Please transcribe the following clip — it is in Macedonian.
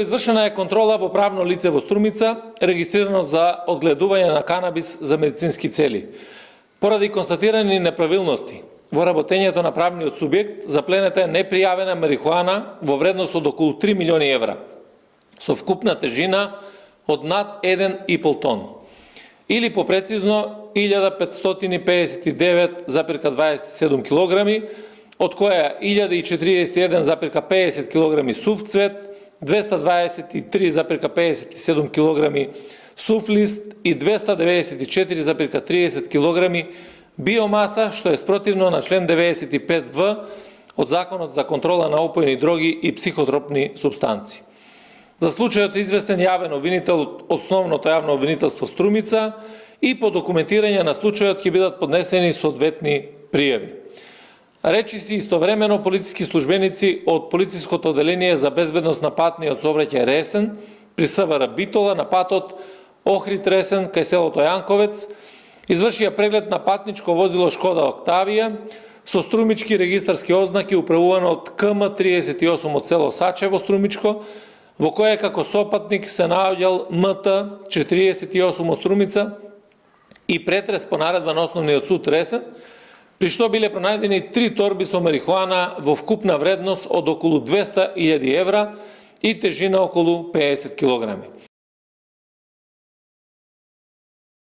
Извршена е контрола во правно лице во Струмица, регистрирано за одгледување на канабис за медицински цели. Поради констатирани неправилности во работењето на правниот субјект, запленета е непријавена марихуана во вредност од околу 3 милиони евра, со вкупна тежина од над 1,5 тон, или попрецизно 1559,27 килограми, од која 1041,50 килограми сув цвет, 223,57 килограми сув лист и 294,30 килограми биомаса, што е спротивно на член 95В од Законот за контрола на опојни дроги и психотропни супстанции. За случајот известен јавен обвинител од Основното јавно обвинителство Струмица и по документирање на случајот ќе бидат поднесени соодветни пријави. Речиси истовремено полициски службеници од полициското одделение за безбедност на патниот сообраќај Ресен при СВР Битола на патот Охрид Ресен кај селото Јанковец извршија преглед на патничко возило Шкода Октавија со струмички регистарски ознаки управувано од КМ 38 од село Саче во Струмичко, во кое како сопатник се наоѓал МТ 48 од Струмица и претрес по наредба на Основниот суд Ресен, при што биле пронајдени 3 торби со марихуана во вкупна вредност од околу 200.000 евра и тежина околу 50 килограми.